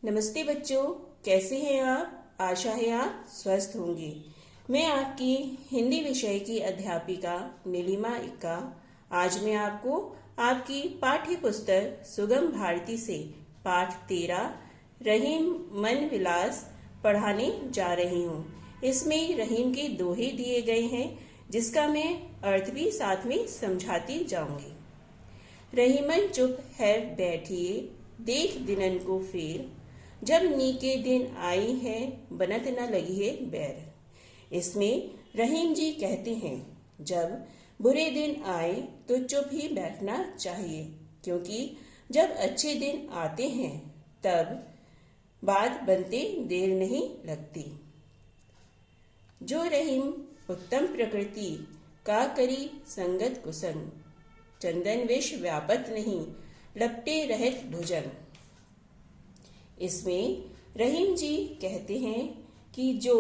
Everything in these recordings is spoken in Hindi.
नमस्ते बच्चों, कैसे हैं आप। आशा है आप स्वस्थ होंगे। मैं आपकी हिंदी विषय की अध्यापिका नीलिमा इक्का। आज मैं आपको आपकी पाठ्य पुस्तक सुगम भारती से पाठ 13 रहीम मन विलास पढ़ाने जा रही हूँ। इसमें रहीम के दोहे दिए गए हैं, जिसका मैं अर्थ भी साथ में समझाती जाऊंगी। रहीमन चुप है बैठिए, देख दिनन को फेर, जब नीके दिन आई है बनत न लगी है बैर। इसमें रहीम जी कहते हैं, जब बुरे दिन आए तो चुप ही बैठना चाहिए, क्योंकि जब अच्छे दिन आते हैं तब बात बनते देर नहीं लगती। जो रहीम उत्तम प्रकृति का करी संगत कुसंग, चंदन विष व्यापत नहीं लपटे रहत भुजंग। इसमें रहीम जी कहते हैं कि जो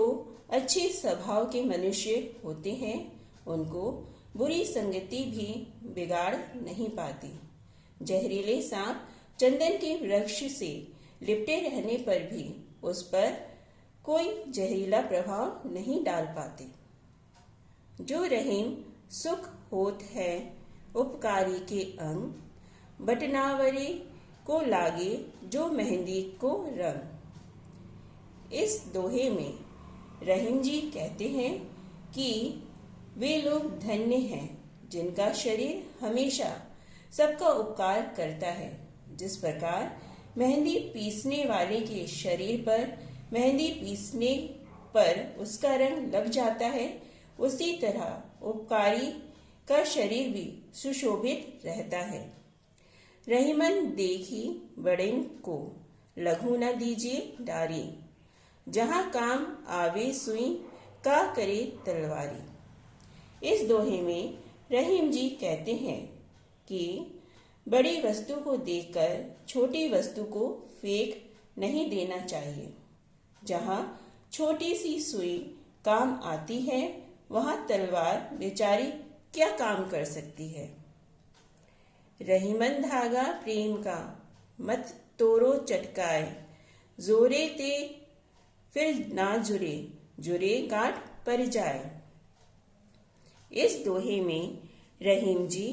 अच्छे स्वभाव के मनुष्य होते हैं उनको बुरी संगति भी बिगाड़ नहीं पाती। जहरीले सांप चंदन के वृक्ष से लिपटे रहने पर भी उस पर कोई जहरीला प्रभाव नहीं डाल पाते। जो रहीम सुख होत है उपकारी के अंग, बटनावरे को लागे जो मेहंदी को रंग। इस दोहे में रहीम जी कहते हैं कि वे लोग धन्य हैं जिनका शरीर हमेशा सबका उपकार करता है। जिस प्रकार मेहंदी पीसने वाले के शरीर पर मेहंदी पीसने पर उसका रंग लग जाता है, उसी तरह उपकारी का शरीर भी सुशोभित रहता है। रहीमन देखी बड़ेन को लघु न दीजिए डारी, जहां काम आवे सुई का करे तलवारी। इस दोहे में रहीम जी कहते हैं कि बड़ी वस्तु को देखकर छोटी वस्तु को फेंक नहीं देना चाहिए। जहां छोटी सी सुई काम आती है, वहां तलवार बेचारी क्या काम कर सकती है। रहीमन धागा प्रेम का मत तोरो चटकाए, जोरे ते फिर ना जुरे, जुरे गांठ पर जाए। इस दोहे में रहीम जी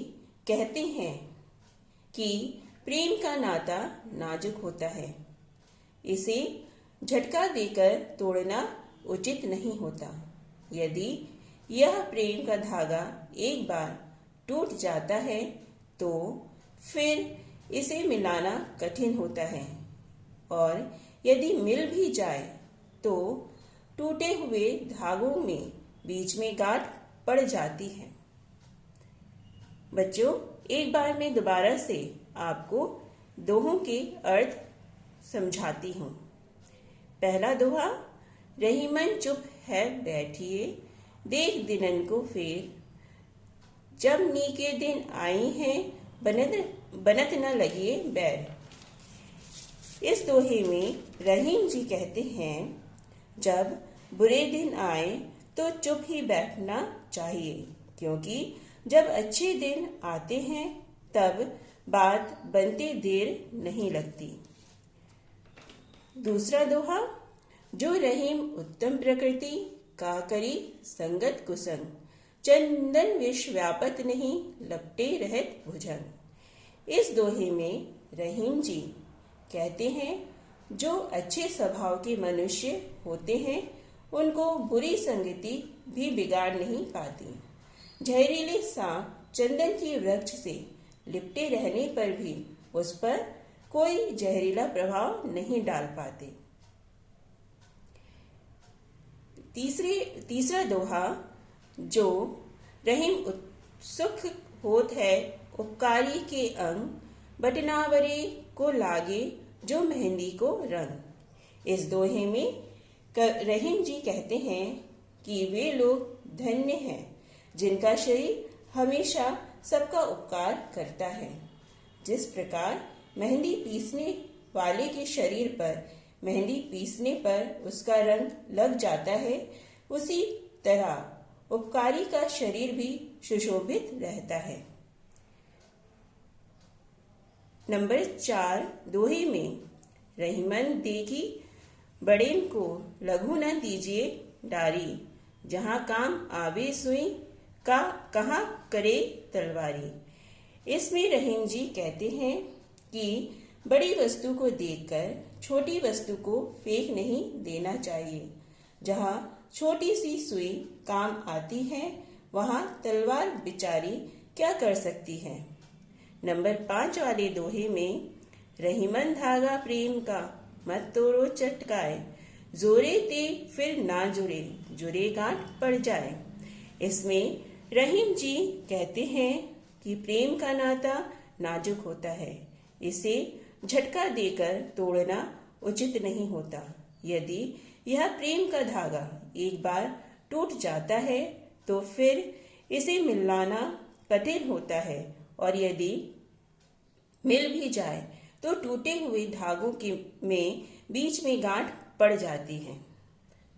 कहते हैं कि प्रेम का नाता नाजुक होता है, इसे झटका देकर तोड़ना उचित नहीं होता। यदि यह प्रेम का धागा एक बार टूट जाता है तो फिर इसे मिलाना कठिन होता है, और यदि मिल भी जाए तो टूटे हुए धागों में बीच में गांठ पड़ जाती है। बच्चों, एक बार मैं दोबारा से आपको दोहों के अर्थ समझाती हूँ। पहला दोहा, रहीमन चुप है बैठिए, देख दिनन को फेर, जब नीके दिन आई हैं बनत न लगिए बैर। इस दोहे में रहीम जी कहते हैं, जब बुरे दिन आए तो चुप ही बैठना चाहिए, क्योंकि जब अच्छे दिन आते हैं तब बात बनते देर नहीं लगती। दूसरा दोहा, जो रहीम उत्तम प्रकृति का करी संगत कुसंग, चंदन विष व्यापत नहीं लपटे रहत भुजंग। इस दोहे में रहीम जी कहते हैं, जो अच्छे स्वभाव के मनुष्य होते हैं उनको बुरी संगति भी बिगाड़ नहीं पाती। जहरीले सांप चंदन के वृक्ष से लिपटे रहने पर भी उस पर कोई जहरीला प्रभाव नहीं डाल पाते। तीसरा दोहा, जो रहीम सुख होत है उपकारी के अंग, बटनावरे को लागे जो मेहंदी को रंग। इस दोहे में रहीम जी कहते हैं कि वे लोग धन्य हैं जिनका शरीर हमेशा सबका उपकार करता है। जिस प्रकार मेहंदी पीसने वाले के शरीर पर मेहंदी पीसने पर उसका रंग लग जाता है, उसी तरह उपकारी का शरीर भी सुशोभित रहता है। नंबर 4 दोहे में रहीमन देखी बड़ेन को, लघु न दीजिए डारी। जहाँ काम आवे सुई, का कहाँ करे तलवारी। इसमें रहीम जी कहते हैं कि बड़ी वस्तु को देखकर छोटी वस्तु को फेंक नहीं देना चाहिए। जहाँ छोटी सी सुई काम आती है, वहाँ तलवार बेचारी क्या कर सकती है। नंबर 5 वाले दोहे में, रहीमन धागा प्रेम का, मत तोड़ो चटकाए। जोरे ते फिर ना जुड़े, जुड़े गांठ पड़ जाए। इसमें रहीम जी कहते हैं कि प्रेम का नाता नाजुक होता है, इसे झटका देकर तोड़ना उचित नहीं होता। यदि यह प्रेम का धागा एक बार टूट जाता है तो फिर इसे मिलाना कठिन होता है, और यदि मिल भी जाए तो टूटे हुए धागों में बीच में गांठ पड़ जाती है।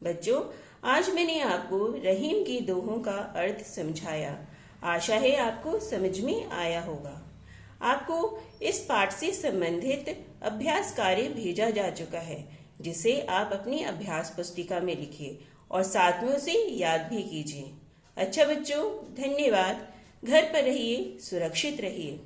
बच्चों, आज मैंने आपको रहीम की दोहों का अर्थ समझाया। आशा है आपको समझ में आया होगा। आपको इस पाठ से संबंधित अभ्यास कार्य भेजा जा चुका है, जिसे आप अपनी अभ्यास पुस्तिका में लिखिए और साथियों से याद भी कीजिए। अच्छा बच्चों, धन्यवाद। घर पर रहिए, सुरक्षित रहिए।